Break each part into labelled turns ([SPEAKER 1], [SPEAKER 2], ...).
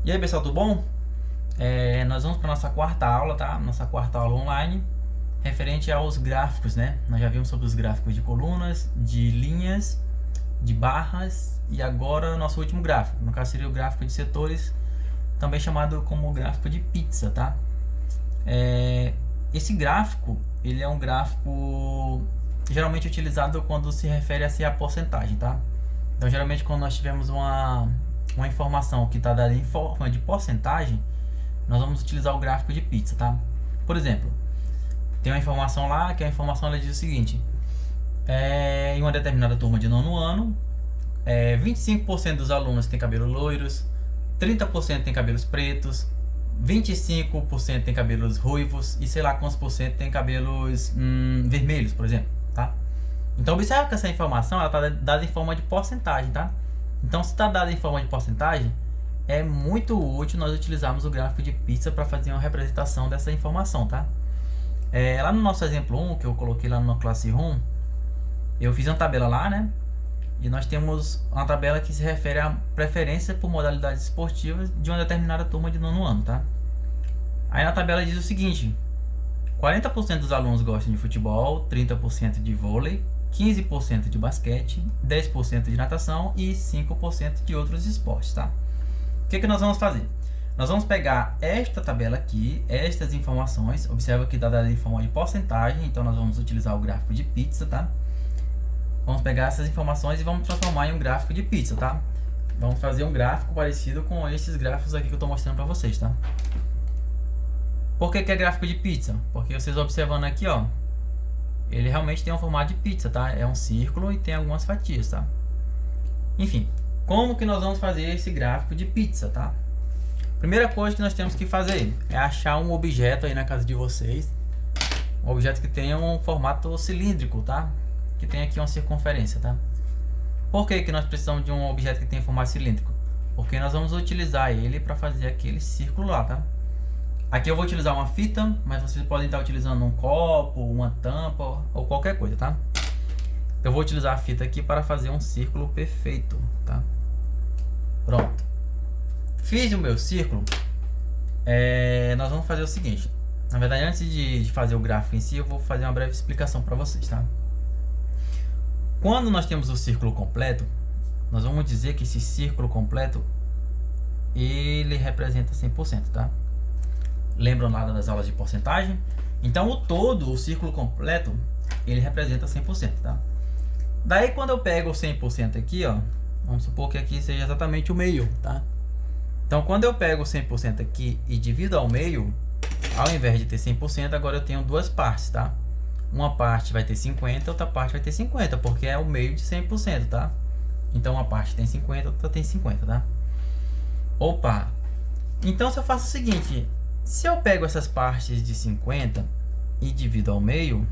[SPEAKER 1] E aí, pessoal, tudo bom? Nós vamos para nossa quarta aula, tá? Nossa quarta aula online, referente aos gráficos, né? Nós já vimos sobre os gráficos de colunas, de linhas, de barras e agora nosso último gráfico, no caso seria o gráfico de setores, também chamado como gráfico de pizza, tá? Esse gráfico, ele é um gráfico geralmente utilizado quando se refere a porcentagem, tá? Então, geralmente quando nós tivermos uma informação que está dada em forma de porcentagem, nós vamos utilizar o gráfico de pizza, tá? Por exemplo, tem uma informação lá, que a informação ela diz o seguinte: em uma determinada turma de nono ano, 25% dos alunos têm cabelos loiros, 30% têm cabelos pretos, 25% têm cabelos ruivos e sei lá quantos por cento têm cabelos vermelhos, por exemplo, tá? Então observe que essa informação ela está dada em forma de porcentagem, tá? Então se está dada em forma de porcentagem, é muito útil nós utilizarmos o gráfico de pizza para fazer uma representação dessa informação, tá? Lá no nosso exemplo 1, que eu coloquei lá no Classroom, eu fiz uma tabela lá, né? E nós temos uma tabela que se refere à preferência por modalidades esportivas de uma determinada turma de nono ano, tá? Aí na tabela diz o seguinte: 40% dos alunos gostam de futebol, 30% de vôlei, 15% de basquete, 10% de natação e 5% de outros esportes, tá? O que nós vamos fazer? Nós vamos pegar esta tabela aqui, estas informações, observa que está dada em forma de porcentagem, então nós vamos utilizar o gráfico de pizza, tá? Vamos pegar essas informações e vamos transformar em um gráfico de pizza, tá? Vamos fazer um gráfico parecido com esses gráficos aqui que eu estou mostrando para vocês, tá? Por que é gráfico de pizza? Porque vocês observando aqui, ó, ele realmente tem um formato de pizza, tá? É um círculo e tem algumas fatias, tá? Enfim, como que nós vamos fazer esse gráfico de pizza, tá? Primeira coisa que nós temos que fazer é achar um objeto aí na casa de vocês, um objeto que tenha um formato cilíndrico, tá? Que tem aqui uma circunferência, tá? Por que nós precisamos de um objeto que tenha formato cilíndrico? Porque nós vamos utilizar ele para fazer aquele círculo lá, tá? Aqui eu vou utilizar uma fita, mas vocês podem estar utilizando um copo, uma tampa ou qualquer coisa, tá? Eu vou utilizar a fita aqui para fazer um círculo perfeito, tá? Pronto. Fiz o meu círculo. Nós vamos fazer o seguinte. Na verdade, antes de fazer o gráfico em si, eu vou fazer uma breve explicação para vocês, tá? Quando nós temos o círculo completo, nós vamos dizer que esse círculo completo ele representa 100%, tá? Lembram lá das aulas de porcentagem? Então o todo, o círculo completo, ele representa 100%, tá? Daí quando eu pego o 100% aqui, ó, vamos supor que aqui seja exatamente o meio, tá? Então quando eu pego o 100% aqui e divido ao meio, ao invés de ter 100%, agora eu tenho duas partes, tá? Uma parte vai ter 50, outra parte vai ter 50, porque é o meio de 100%, tá? Então uma parte tem 50, outra tem 50, tá? Opa! Então se eu faço o seguinte, se eu pego essas partes de 50 e divido ao meio,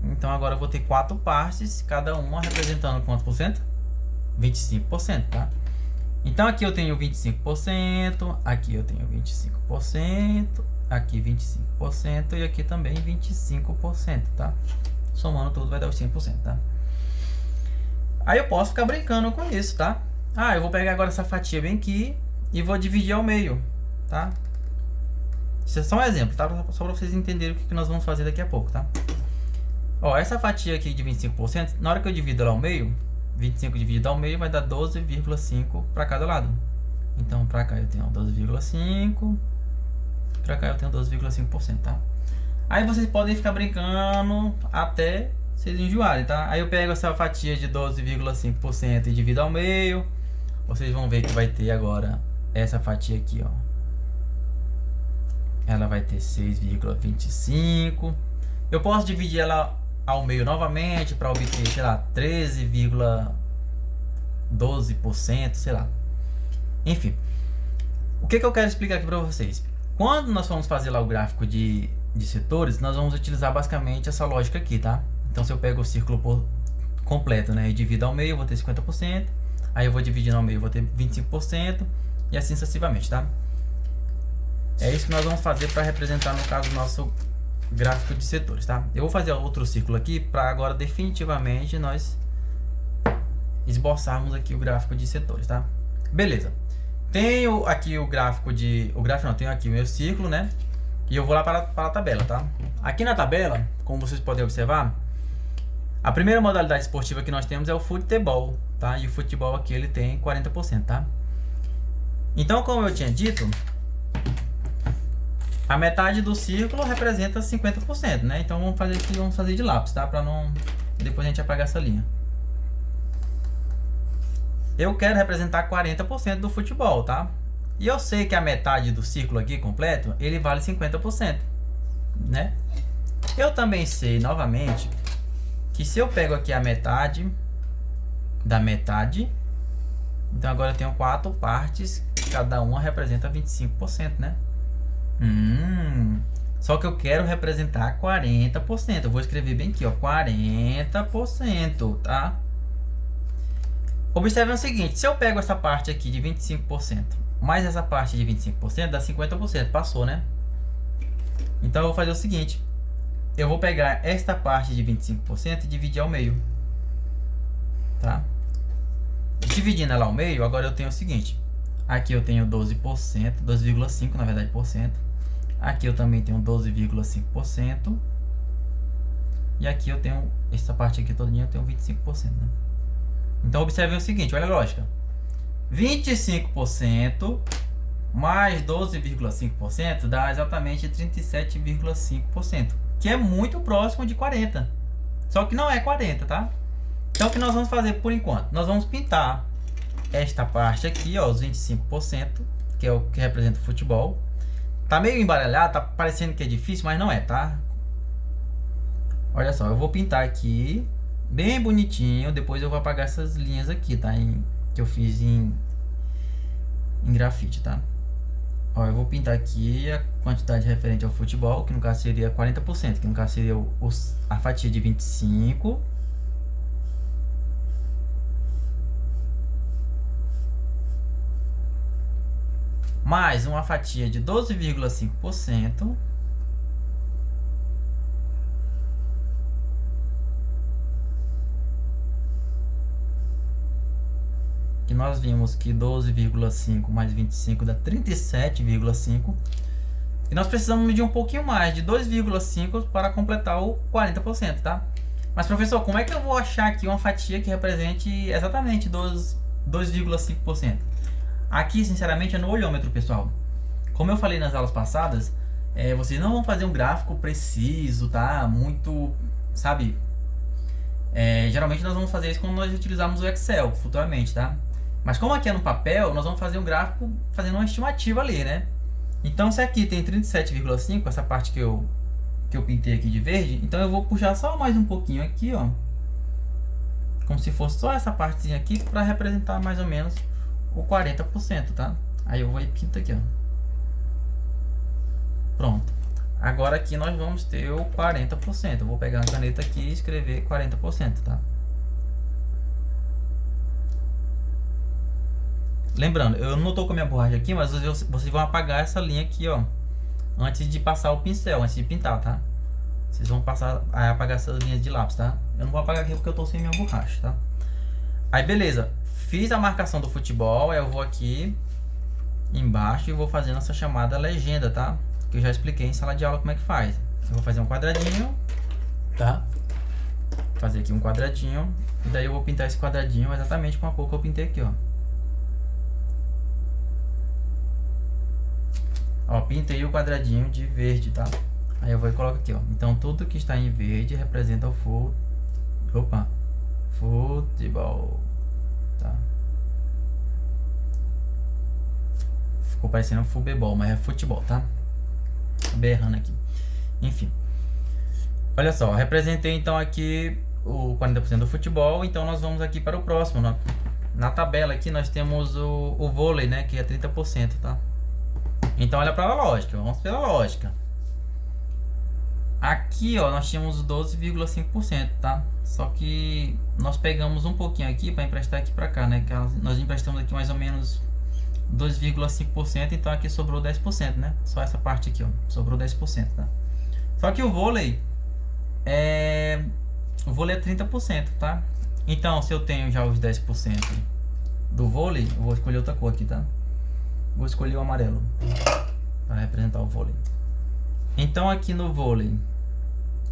[SPEAKER 1] então agora eu vou ter 4 partes, cada uma representando quantos por cento? 25%, tá? Então aqui eu tenho 25%, aqui eu tenho 25%, aqui 25% e aqui também 25%, tá? Somando tudo vai dar os 100%, tá? Aí eu posso ficar brincando com isso, tá? Eu vou pegar agora essa fatia bem aqui e vou dividir ao meio, tá? Isso é só um exemplo, tá? Só para vocês entenderem o que nós vamos fazer daqui a pouco, tá? Ó, essa fatia aqui de 25%, na hora que eu divido ela ao meio, 25 dividido ao meio vai dar 12,5 para cada lado. Então, para cá eu tenho 12,5, para cá eu tenho 12,5%, tá? Aí vocês podem ficar brincando até vocês enjoarem, tá? Aí eu pego essa fatia de 12,5% e divido ao meio. Vocês vão ver que vai ter agora essa fatia aqui, ó. Ela vai ter 6,25. Eu posso dividir ela ao meio novamente para obter, sei lá, 13,12%, sei lá. Enfim, o que eu quero explicar aqui para vocês? Quando nós formos fazer lá o gráfico de setores, nós vamos utilizar basicamente essa lógica aqui, tá? Então se eu pego o círculo completo, né, e divido ao meio, eu vou ter 50%. Aí eu vou dividir ao meio, eu vou ter 25% e assim sucessivamente, tá? É isso que nós vamos fazer para representar, no caso, o nosso gráfico de setores, tá? Eu vou fazer outro círculo aqui para agora definitivamente nós esboçarmos aqui o gráfico de setores, tá? Beleza. Tenho aqui o gráfico de... O gráfico não, tenho aqui o meu círculo, né? E eu vou lá para a tabela, tá? Aqui na tabela, como vocês podem observar, a primeira modalidade esportiva que nós temos é o futebol, tá? E o futebol aqui ele tem 40%, tá? Então, como eu tinha dito, a metade do círculo representa 50%, né? Então vamos fazer aqui, vamos fazer de lápis, tá? Para não depois a gente apagar essa linha. Eu quero representar 40% do futebol, tá? E eu sei que a metade do círculo aqui completo, ele vale 50%, né? Eu também sei, novamente, que se eu pego aqui a metade da metade, então agora eu tenho 4 partes, cada uma representa 25%, né? Só que eu quero representar 40%. Eu vou escrever bem aqui, ó, 40%, tá? Observe o seguinte, se eu pego essa parte aqui de 25%, mais essa parte de 25%, dá 50%, passou, né? Então eu vou fazer o seguinte, eu vou pegar esta parte de 25% e dividir ao meio, tá? Dividindo ela ao meio, agora eu tenho o seguinte, aqui eu tenho 12%, 12,5% na verdade, por cento. Aqui eu também tenho 12,5%. E aqui eu tenho, essa parte aqui todinha eu tenho 25%, né? Então observe o seguinte, olha a lógica. 25% mais 12,5% dá exatamente 37,5%, que é muito próximo de 40%. Só que não é 40%, tá? Então o que nós vamos fazer por enquanto? Nós vamos pintar esta parte aqui, ó, os 25%, que é o que representa o futebol. Tá meio embaralhado, tá parecendo que é difícil, mas não é, tá? Olha só, eu vou pintar aqui bem bonitinho, depois eu vou apagar essas linhas aqui, tá? Que eu fiz em grafite, tá? Ó, eu vou pintar aqui a quantidade referente ao futebol, que no caso seria 40%, que no caso seria a fatia de 25%. Mais uma fatia de 12,5%. Que nós vimos que 12,5 mais 25 dá 37,5. E nós precisamos medir um pouquinho mais, de 2,5 para completar o 40%, tá? Mas professor, como é que eu vou achar aqui uma fatia que represente exatamente 2,5%? Aqui, sinceramente, é no olhômetro, pessoal. Como eu falei nas aulas passadas, vocês não vão fazer um gráfico preciso, tá? Muito, sabe? Geralmente nós vamos fazer isso quando nós utilizarmos o Excel, futuramente, tá? Mas como aqui é no papel, nós vamos fazer um gráfico fazendo uma estimativa ali, né? Então, se aqui tem 37,5, essa parte que eu pintei aqui de verde, então eu vou puxar só mais um pouquinho aqui, ó. Como se fosse só essa partezinha aqui para representar mais ou menos o 40%, tá? Aí eu vou e pinto aqui, ó. Pronto. Agora aqui nós vamos ter o 40%. Eu vou pegar uma caneta aqui e escrever 40%, tá? Lembrando, eu não tô com a minha borracha aqui, mas vocês vão apagar essa linha aqui, ó, antes de passar o pincel, antes de pintar, tá? Vocês vão apagar essas linhas de lápis, tá? Eu não vou apagar aqui porque eu tô sem minha borracha, tá? Aí beleza, fiz a marcação do futebol, aí eu vou aqui embaixo e vou fazendo essa chamada legenda, tá? Que eu já expliquei em sala de aula como é que faz. Eu vou fazer um quadradinho, tá? Fazer aqui um quadradinho, e daí eu vou pintar esse quadradinho exatamente com a cor que eu pintei aqui, ó. Ó, pintei o quadradinho de verde, tá? Aí eu vou e coloco aqui, ó. Então tudo que está em verde representa o futebol, tá? Ficou parecendo futebol, mas é futebol, tá? Acabei errando aqui. Enfim. Olha só, representei então aqui o 40% do futebol. Então nós vamos aqui para o próximo, né? Na tabela aqui nós temos o vôlei, né? Que é 30%, tá? Então olha para a lógica, vamos pela lógica. Aqui, ó, nós tínhamos 12,5%, tá? Só que nós pegamos um pouquinho aqui para emprestar aqui para cá, né? Que nós emprestamos aqui mais ou menos 2,5%, então aqui sobrou 10%, né? Só essa parte aqui, ó, sobrou 10%, tá? Só que o vôlei é 30%, tá? Então, se eu tenho já os 10% do vôlei, eu vou escolher outra cor aqui, tá? Vou escolher o amarelo para representar o vôlei. Então aqui no vôlei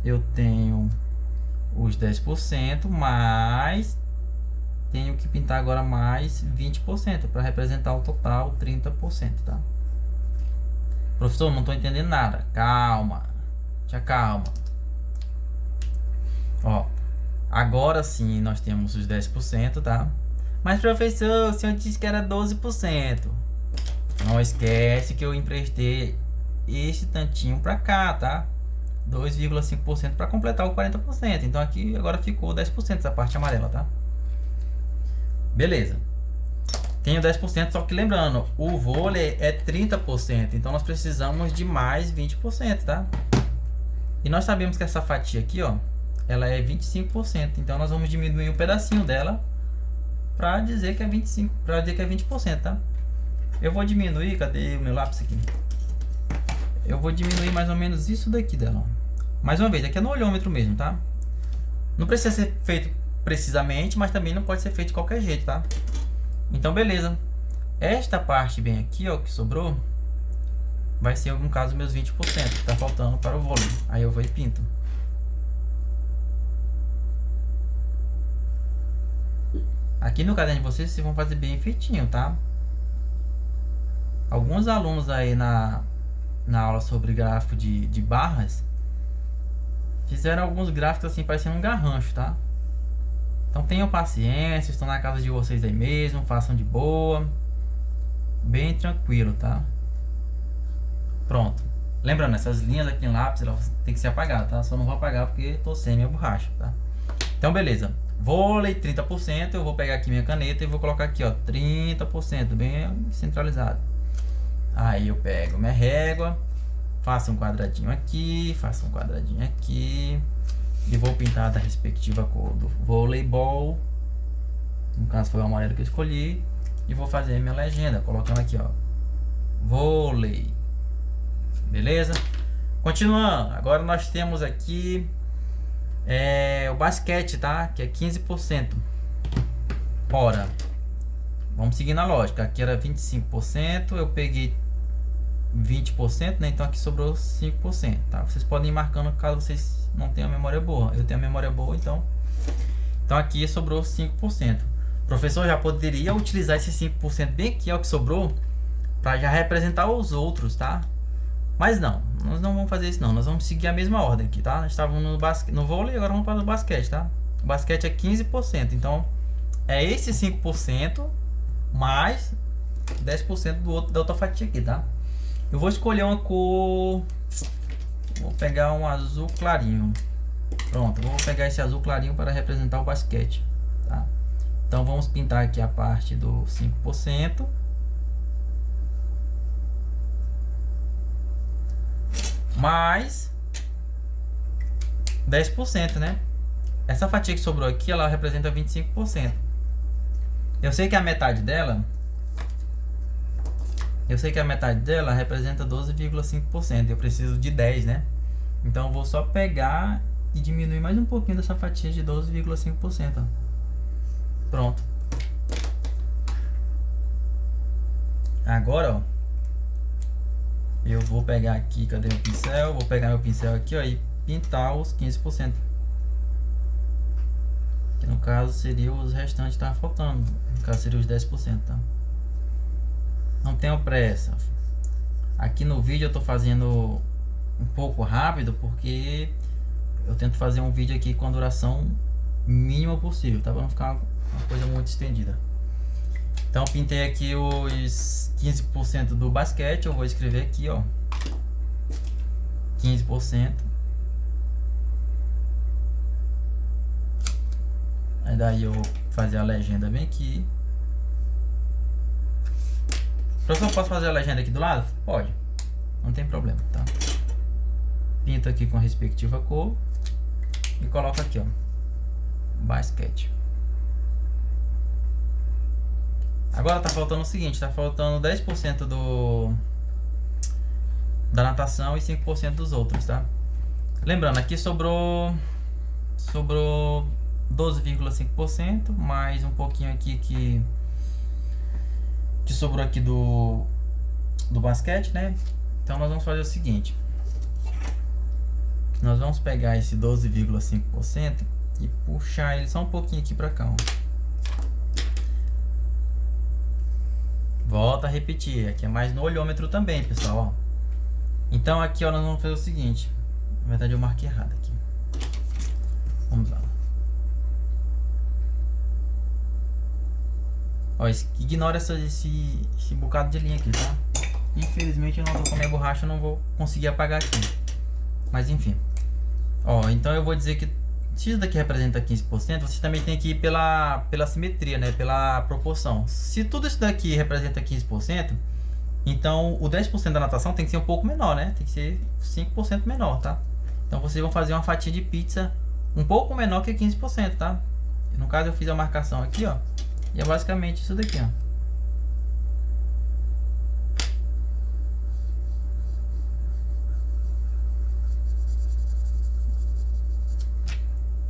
[SPEAKER 1] eu tenho os 10%, mas tenho que pintar agora mais 20% para representar o total 30%, tá? Professor, não estou entendendo nada. Calma. Te acalma. Ó, agora sim nós temos os 10%, tá? Mas professor, o senhor disse que era 12%. Não esquece que eu emprestei esse tantinho para cá, tá? 2,5% para completar o 40%. Então aqui agora ficou 10% essa parte amarela, tá? Beleza. Tenho 10%, só que lembrando, o vôlei é 30%, então nós precisamos de mais 20%, tá? E nós sabemos que essa fatia aqui, ó, ela é 25%, então nós vamos diminuir um pedacinho dela para dizer que é 25%, para dizer que é 20%, tá? Eu vou diminuir, cadê o meu lápis aqui? Eu vou diminuir mais ou menos isso daqui dela, ó. Mais uma vez, aqui é no olhômetro mesmo, tá? Não precisa ser feito precisamente, mas também não pode ser feito de qualquer jeito, tá? Então, beleza. Esta parte bem aqui, ó, que sobrou, vai ser, no caso, meus 20% que tá faltando para o vôlei. Aí eu vou e pinto. Aqui no caderno de vocês vão fazer bem feitinho, tá? Alguns alunos aí na aula sobre gráfico de barras fizeram alguns gráficos assim, parecendo um garrancho, tá? Então tenham paciência, estão na casa de vocês aí mesmo, façam de boa, bem tranquilo, tá? Pronto. Lembrando, essas linhas aqui em lápis, elas tem que ser apagadas, tá? Só não vou apagar porque tô sem minha borracha, tá? Então beleza. Vôlei 30%, eu vou pegar aqui minha caneta e vou colocar aqui, ó, 30%, bem centralizado. Aí eu pego minha régua, faço um quadradinho aqui, faço um quadradinho aqui. E vou pintar da respectiva cor do voleibol. No caso foi o amarelo que eu escolhi. E vou fazer minha legenda, colocando aqui, ó, vôlei. Beleza? Continuando, agora nós temos aqui o basquete, tá? Que é 15%. Ora, vamos seguir na lógica. Aqui era 25%, eu peguei 20%, né? Então aqui sobrou 5%, tá? Vocês podem ir marcando caso vocês não tenham a memória boa. Eu tenho a memória boa, então aqui sobrou 5%. O professor já poderia utilizar esse 5% bem aqui, ó, que sobrou, para já representar os outros, tá? Mas não, nós não vamos fazer isso não. Nós vamos seguir a mesma ordem aqui, tá? Estávamos no vôlei, agora vamos para o basquete, tá? O basquete é 15%, então é esse 5% mais 10% da outra fatia aqui, tá? Eu vou escolher uma cor, vou pegar um azul clarinho. Pronto, vou pegar esse azul clarinho para representar o basquete, tá? Então vamos pintar aqui a parte do 5%. Mais 10%, né? Essa fatia que sobrou aqui, ela representa 25%. Eu sei que a metade dela representa 12,5%. Eu preciso de 10, né? Então eu vou só pegar e diminuir mais um pouquinho dessa fatia de 12,5%. Pronto. Agora, ó, eu vou pegar aqui, cadê meu pincel? Vou pegar meu pincel aqui, ó, e pintar os 15%. Que no caso seria os restantes que estavam faltando. No caso seria os 10%, tá? Não tenho pressa. Aqui no vídeo eu tô fazendo um pouco rápido porque eu tento fazer um vídeo aqui com a duração mínima possível, tá? Pra não ficar uma coisa muito estendida. Então pintei aqui os 15% do basquete. Eu vou escrever aqui, ó, 15%. Aí daí eu vou fazer a legenda bem aqui. Professor, posso fazer a legenda aqui do lado? Pode, não tem problema, tá? Pinto aqui com a respectiva cor e coloco aqui, ó, basquete. Agora tá faltando o seguinte, tá faltando 10% da natação e 5% dos outros, tá? Lembrando, aqui sobrou 12,5%, mais um pouquinho aqui que sobrou aqui do do basquete, né? Então nós vamos fazer o seguinte. Nós vamos pegar esse 12,5% e puxar ele só um pouquinho aqui para cá, ó. Volta a repetir, aqui é mais no olhômetro também, pessoal, ó. Então aqui, ó, nós vamos fazer o seguinte. Na verdade eu marquei errado aqui. Vamos lá. Ó, ignora esse bocado de linha aqui, tá? Infelizmente eu não tô com a minha borracha, eu não vou conseguir apagar aqui. Mas enfim. Ó, então eu vou dizer que se isso daqui representa 15%, você também tem que ir pela simetria, né? Pela proporção. Se tudo isso daqui representa 15%, então o 10% da natação tem que ser um pouco menor, né? Tem que ser 5% menor, tá? Então vocês vão fazer uma fatia de pizza um pouco menor que 15%, tá? No caso eu fiz a marcação aqui, ó. E é basicamente isso daqui, ó.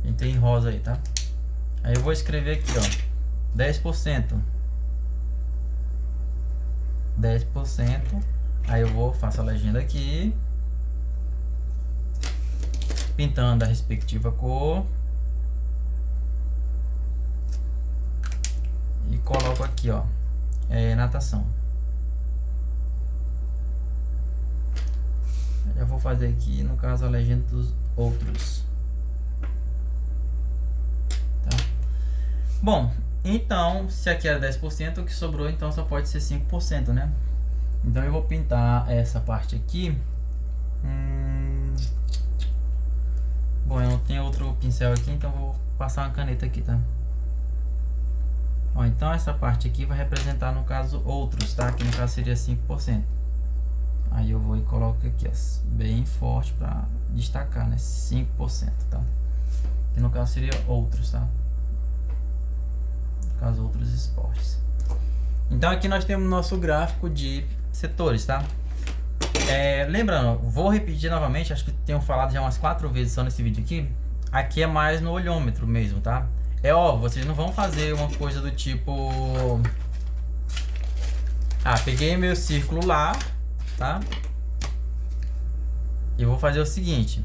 [SPEAKER 1] Pintei em rosa aí, tá? Aí eu vou escrever aqui, ó. 10%. 10%. Aí eu faço a legenda aqui. Pintando a respectiva cor. E coloco aqui, ó. Natação. Já vou fazer aqui, no caso, a legenda dos outros. Tá? Bom, então, se aqui era 10%, o que sobrou então só pode ser 5%, né? Então eu vou pintar essa parte aqui. Bom, eu não tenho outro pincel aqui, então vou passar uma caneta aqui, tá? Ó, então essa parte aqui vai representar, no caso, outros, tá? Que no caso seria 5%. Aí eu vou e coloco aqui, ó, bem forte pra destacar, né? 5%, tá? Que no caso seria outros, tá? No caso, outros esportes. Então aqui nós temos nosso gráfico de setores, tá? Lembrando, vou repetir novamente, acho que tenho falado já umas 4 vezes só nesse vídeo aqui. Aqui é mais no olhômetro mesmo, tá? Óbvio, vocês não vão fazer uma coisa do tipo... peguei meu círculo lá, tá? E vou fazer o seguinte.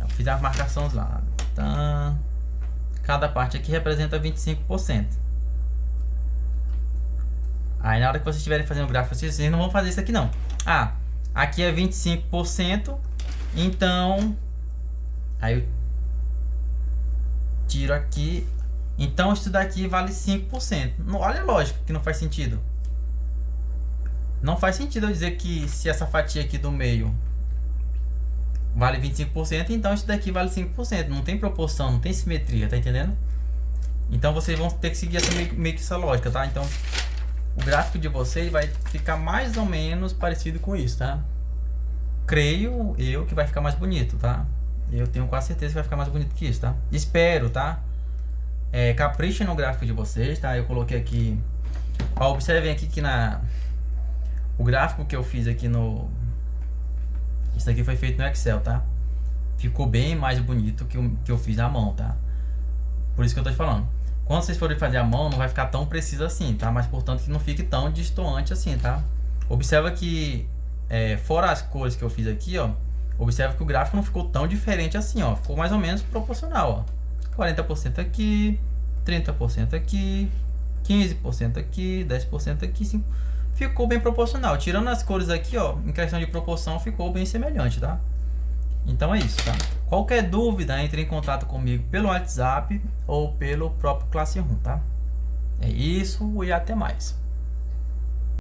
[SPEAKER 1] Eu fiz as marcações lá. Tá? Cada parte aqui representa 25%. Aí na hora que vocês estiverem fazendo o gráfico, vocês não vão fazer isso aqui não. Aqui é 25%. Então... Aí eu tiro aqui. Então isso daqui vale 5%. Olha a lógica que não faz sentido. Não faz sentido eu dizer que se essa fatia aqui do meio vale 25%, então isso daqui vale 5%. Não tem proporção, não tem simetria, tá entendendo? Então vocês vão ter que seguir meio que essa lógica, tá? Então o gráfico de vocês vai ficar mais ou menos parecido com isso, tá? Creio eu que vai ficar mais bonito, tá? Eu tenho quase certeza que vai ficar mais bonito que isso, tá? Espero, tá? Caprichem no gráfico de vocês, tá? Eu coloquei aqui... Ó, observem aqui que o gráfico que eu fiz aqui no... Isso aqui foi feito no Excel, tá? Ficou bem mais bonito que eu fiz na mão, tá? Por isso que eu tô te falando. Quando vocês forem fazer a mão, não vai ficar tão preciso assim, tá? Mas, portanto, que não fique tão destoante assim, tá? Observa que, fora as cores que eu fiz aqui, ó, observa que o gráfico não ficou tão diferente assim, ó. Ficou mais ou menos proporcional, ó. 40% aqui, 30% aqui, 15% aqui, 10% aqui, 5%. Ficou bem proporcional. Tirando as cores aqui, ó, em questão de proporção, ficou bem semelhante, tá? Então é isso, tá? Qualquer dúvida, entre em contato comigo pelo WhatsApp ou pelo próprio Classroom, tá? É isso e até mais.